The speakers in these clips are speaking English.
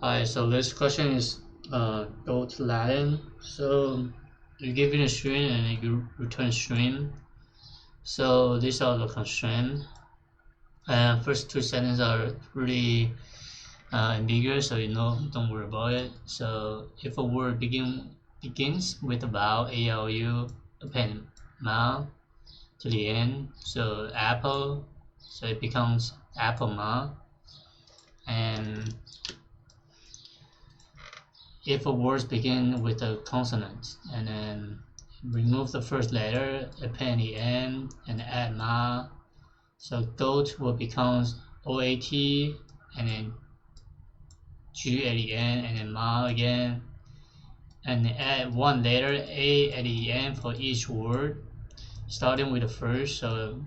Alright, so this question is go to Latin. So you give it a string and you return string. So these are the constraints. First two sentences are pretty ambiguous, so don't worry about it. So if a word begins with a vowel a, l, u, append ma to the end, so apple, so it becomes apple ma. And if a word begins with a consonant and then remove the first letter, append the end, and add ma, so goat will become oat, and then G at the end, and then ma again, and add one letter a at the end for each word, starting with the first. So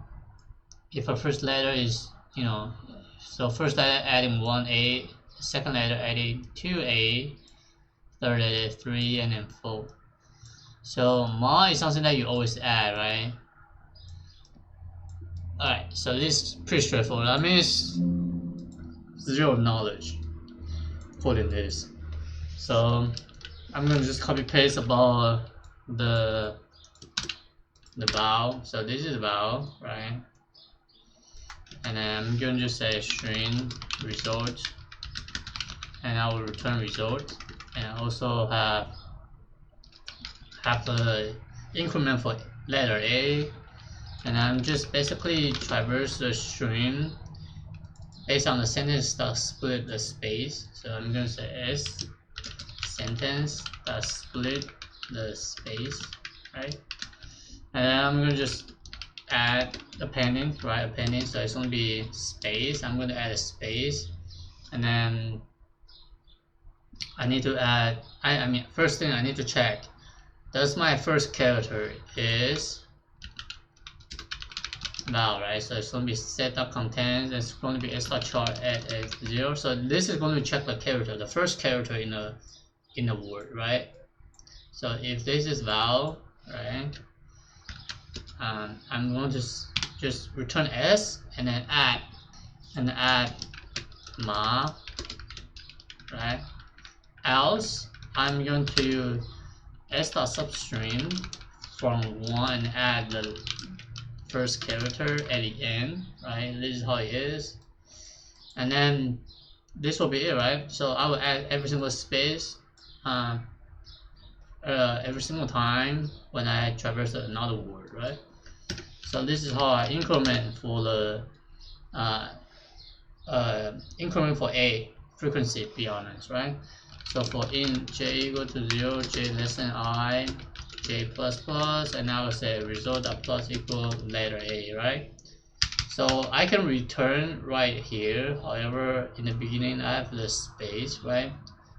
if a first letter is, so first letter adding 1a, second letter adding 2a, third letter 3, and then 4. So ma is something that you always add, right? Alright, so this is pretty straightforward. That means zero knowledge putting this. So I'm gonna just copy paste about the vowel. So this is vowel, right? And then I'm gonna just say string result, and I will return result, and I also have the increment for letter A, and I'm just basically traverse the string based on the sentence that split the space. So I'm gonna say s sentence that split the space, right? And then I'm gonna just add appending, right? Appending, so it's gonna be space. I'm gonna add a space, and then I need to add. I mean, first thing I need to check: does my first character is vowel, right? So it's going to be set.content. It's going to be s.char at 0. So this is going to check the character, the first character in a word, right? So if this is vowel, right, I'm going to just return s and then add ma, right? Else I'm going to s.substring from 1 and add the first character at the end, right? This is how it is, and then this will be it, right? So I will add every single space every single time when I traverse another word, right? So this is how I increment for the increment for a frequency, to be honest, right? So for in j equal to 0, j less than I, j plus plus, and I will say result of plus equal letter a, right? So I can return right here. However, in the beginning I have the space, right?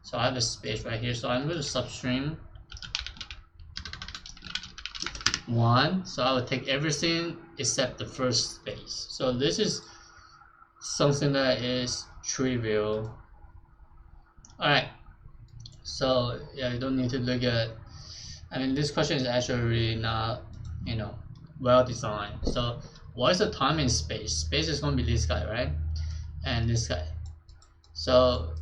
So I have a space right here. So I'm going to substring 1. So I will take everything except the first space. So this is something that is trivial. Alright. So yeah, you don't need to look at. I mean, this question is actually really not, well designed. So what is the time and space? Space is going to be this guy, right? And this guy. So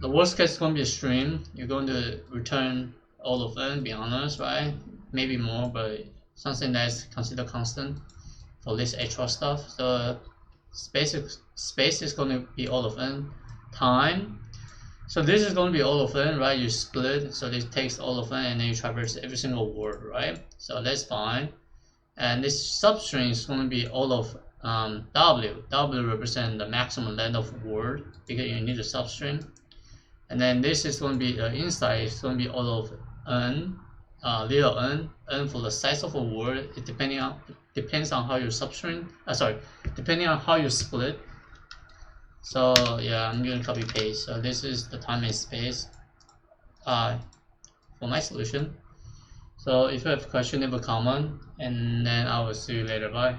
the worst case is going to be a string. You're going to return all of them, be honest, right? Maybe more, but something that's considered constant for this extra stuff. So space is going to be all of them. Time. So this is going to be all of them, right? You split, so this takes all of them, and then you traverse every single word, right? So that's fine. And this substring is going to be all of W. W represents the maximum length of word because you need a substring. And then this is going to be inside. It's going to be all of n, little n. N for the size of a word. It depends on how you substring. Depending on how you split. So yeah, I'm going to copy paste. So this is the time and space for my solution. So if you have a question, leave a comment, and then I will see you later. Bye.